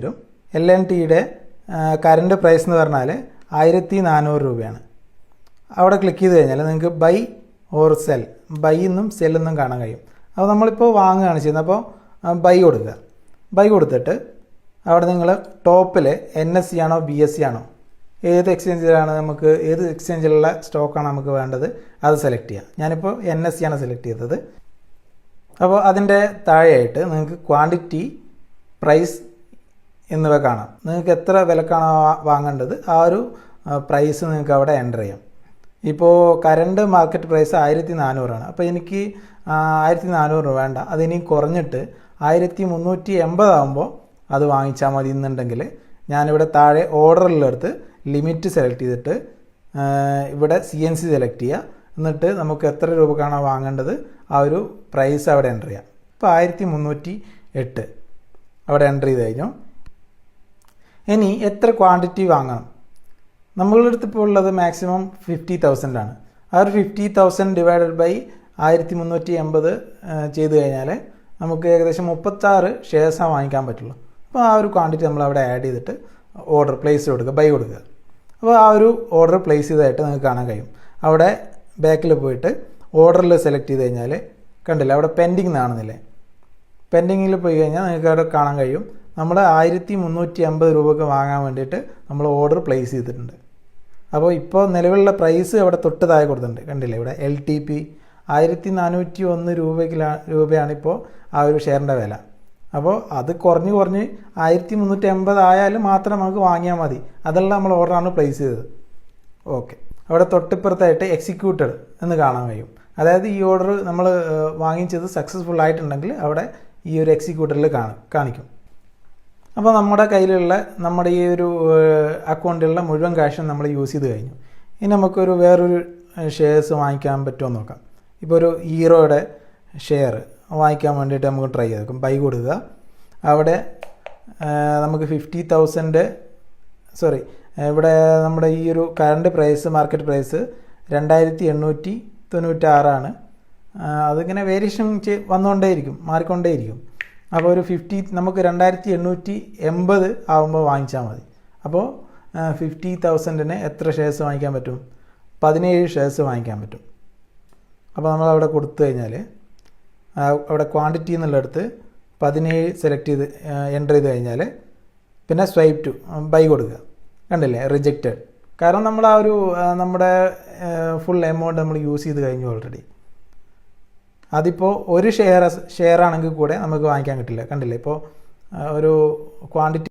വരും. LNTയുടെ current price എന്ന് പറഞ്ഞാൽ 1400 രൂപയാണ്. അവിടെ ക്ലിക്ക് ചെയ്ത് കഴിഞ്ഞാൽ നിങ്ങൾക്ക് ബൈ ഓർ സെൽ, ബൈ എന്നും സെൽ എന്നും കാണാൻ കഴിയും. അപ്പോൾ നമ്മളിപ്പോൾ വാങ്ങുകയാണ് ചെയ്യുന്നത്. അപ്പോൾ ബൈ കൊടുക്കുക. ബൈ കൊടുത്തിട്ട് അവിടെ നിങ്ങൾ ടോപ്പിൽ NSE ആണോ BSE ആണോ, ഏത് എക്സ്ചേഞ്ചിലാണ് നമുക്ക്, ഏത് എക്സ്ചേഞ്ചിലുള്ള സ്റ്റോക്കാണ് നമുക്ക് വേണ്ടത് അത് സെലക്ട് ചെയ്യുക. ഞാനിപ്പോൾ NSE ആണ് സെലക്ട് ചെയ്തത്. അപ്പോൾ അതിൻ്റെ താഴെയായിട്ട് നിങ്ങൾക്ക് ക്വാണ്ടിറ്റി, പ്രൈസ് എന്നിവ കാണാം. നിങ്ങൾക്ക് എത്ര വിലക്കാണോ വാങ്ങേണ്ടത് ആ ഒരു പ്രൈസ് നിങ്ങൾക്ക് അവിടെ എൻ്റർ ചെയ്യാം. ഇപ്പോൾ കറണ്ട് മാർക്കറ്റ് പ്രൈസ് 1400 ആണ്. അപ്പോൾ എനിക്ക് 1400 വേണ്ട, അതിനി കുറഞ്ഞിട്ട് 1380 ആകുമ്പോൾ അത് വാങ്ങിച്ചാൽ മതി എന്നുണ്ടെങ്കിൽ ഞാനിവിടെ താഴെ ഓർഡറിലെടുത്ത് ലിമിറ്റ് സെലക്ട് ചെയ്തിട്ട് ഇവിടെ CNC സെലക്ട് ചെയ്യുക. എന്നിട്ട് നമുക്ക് എത്ര രൂപക്കാണോ വാങ്ങേണ്ടത് ആ ഒരു പ്രൈസ് അവിടെ എൻ്റർ ചെയ്യാം. ഇപ്പോൾ 1308 അവിടെ എൻ്റർ ചെയ്ത് കഴിഞ്ഞു. ഇനി എത്ര ക്വാണ്ടിറ്റി വാങ്ങണം? നമ്മളുടെ അടുത്ത് ഇപ്പോൾ ഉള്ളത് മാക്സിമം 50,000 ആണ്. ആ ഒരു 50,000 ഡിവൈഡഡ് ബൈ 1380 ചെയ്ത് കഴിഞ്ഞാൽ നമുക്ക് ഏകദേശം 36 ഷെയർസാണ് വാങ്ങിക്കാൻ പറ്റുള്ളൂ. അപ്പോൾ ആ ഒരു ക്വാണ്ടിറ്റി നമ്മൾ അവിടെ ആഡ് ചെയ്തിട്ട് ഓർഡർ പ്ലേസ് കൊടുക്കുക, ബൈ കൊടുക്കുക. അപ്പോൾ ആ ഒരു ഓർഡർ പ്ലേസ് ചെയ്തതായിട്ട് നിങ്ങൾക്ക് കാണാൻ കഴിയും. അവിടെ ബാക്കിൽ പോയിട്ട് ഓർഡറിൽ സെലക്ട് ചെയ്ത് കഴിഞ്ഞാൽ കണ്ടില്ല, അവിടെ പെൻഡിങ് കാണുന്നില്ലേ? പെൻഡിങ്ങിൽ പോയി കഴിഞ്ഞാൽ നിങ്ങൾക്ക് അവിടെ കാണാൻ കഴിയും നമ്മൾ 1380 രൂപയ്ക്ക് വാങ്ങാൻ വേണ്ടിയിട്ട് നമ്മൾ ഓർഡർ പ്ലേസ് ചെയ്തിട്ടുണ്ട്. അപ്പോൾ ഇപ്പോൾ നിലവിലുള്ള പ്രൈസ് അവിടെ തൊട്ട് താഴെ കൊടുത്തിട്ടുണ്ട്, കണ്ടില്ലേ? ഇവിടെ LTP 1401 രൂപയാണ് ഇപ്പോൾ ആ ഒരു ഷെയറിൻ്റെ വില. അപ്പോൾ അത് കുറഞ്ഞ് 1380 ആയാലും മാത്രം നമുക്ക് വാങ്ങിയാൽ മതി. അതെല്ലാം നമ്മൾ ഓർഡറാണ് പ്ലേസ് ചെയ്തത്. ഓക്കെ, അവിടെ തൊട്ടിപ്പുറത്തായിട്ട് എക്സിക്യൂട്ടഡ് എന്ന് കാണാൻ കഴിയും. അതായത് ഈ ഓർഡർ നമ്മൾ വാങ്ങിച്ചത് സക്സസ്ഫുൾ ആയിട്ടുണ്ടെങ്കിൽ അവിടെ ഈ ഒരു എക്സിക്യൂട്ടറിൽ കാണിക്കും. അപ്പോൾ നമ്മുടെ കയ്യിലുള്ള നമ്മുടെ ഈ ഒരു അക്കൗണ്ടിലുള്ള മുഴുവൻ ക്യാഷും നമ്മൾ യൂസ് ചെയ്ത് കഴിഞ്ഞു. ഇനി നമുക്കൊരു വേറൊരു ഷെയർസ് വാങ്ങിക്കാൻ പറ്റുമോ നോക്കാം. ഇപ്പോൾ ഒരു ഹീറോയുടെ ഷെയർ വാങ്ങിക്കാൻ വേണ്ടിയിട്ട് നമുക്ക് ട്രൈ ചെയ്തേക്കും. ബൈ കൊടുക്കുക. അവിടെ നമുക്ക് 50,000 ഇവിടെ നമ്മുടെ ഈ ഒരു കറണ്ട് പ്രൈസ്, മാർക്കറ്റ് പ്രൈസ് 2896 ആണ്. അതിങ്ങനെ വേരിയേഷൻ വന്നുകൊണ്ടേയിരിക്കും, മാറിക്കൊണ്ടേയിരിക്കും. അപ്പോൾ ഒരു 50 നമുക്ക് 2880 ആകുമ്പോൾ വാങ്ങിച്ചാൽ മതി. അപ്പോൾ 50,000-ന് എത്ര ഷെയർസ് വാങ്ങിക്കാൻ പറ്റും? 17 ഷെയർസ് വാങ്ങിക്കാൻ പറ്റും. അപ്പോൾ നമ്മളവിടെ കൊടുത്തു കഴിഞ്ഞാൽ അവിടെ ക്വാണ്ടിറ്റി എന്നുള്ളിടത്ത് 17 സെലക്ട് ചെയ്ത് എൻ്റർ ചെയ്ത് കഴിഞ്ഞാൽ പിന്നെ സ്വൈപ്പ് ടു ബൈ കൊടുക്കുക. കണ്ടില്ലേ? റിജക്റ്റഡ്. കാരണം നമ്മൾ ആ ഒരു നമ്മുടെ ഫുൾ എമൗണ്ട് നമ്മൾ യൂസ് ചെയ്ത് കഴിഞ്ഞു ഓൾറെഡി. അതിപ്പോൾ ഒരു ഷെയർ ആണെങ്കിൽ കൂടെ നമുക്ക് വാങ്ങിക്കാൻ കിട്ടില്ല. കണ്ടില്ലേ? ഇപ്പോൾ ഒരു ക്വാണ്ടിറ്റി